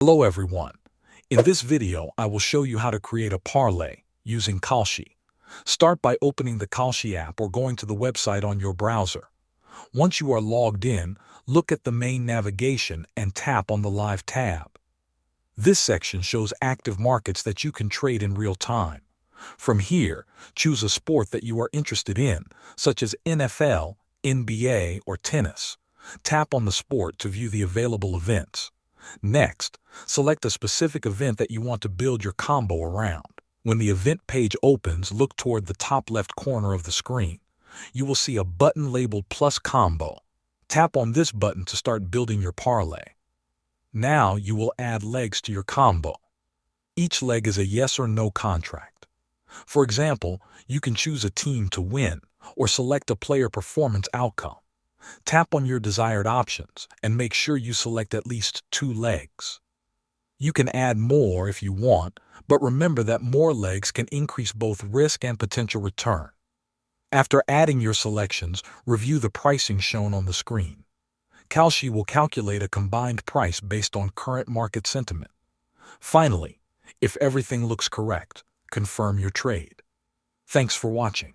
Hello everyone. In this video, I will show you how to create a parlay using Kalshi. Start by opening the Kalshi app or going to the website on your browser. Once you are logged in, look at the main navigation and tap on the Live tab. This section shows active markets that you can trade in real time. From here, choose a sport that you are interested in, such as NFL, NBA, or tennis. Tap on the sport to view the available events. Next, select a specific event that you want to build your combo around. When the event page opens, look toward the top left corner of the screen. You will see a button labeled Plus Combo. Tap on this button to start building your parlay. Now you will add legs to your combo. Each leg is a yes or no contract. For example, you can choose a team to win or select a player performance outcome. Tap on your desired options and make sure you select at least 2 legs. You can add more if you want, but remember that more legs can increase both risk and potential return. After adding your selections, review the pricing shown on the screen. Kalshi will calculate a combined price based on current market sentiment. Finally, if everything looks correct, confirm your trade. Thanks for watching.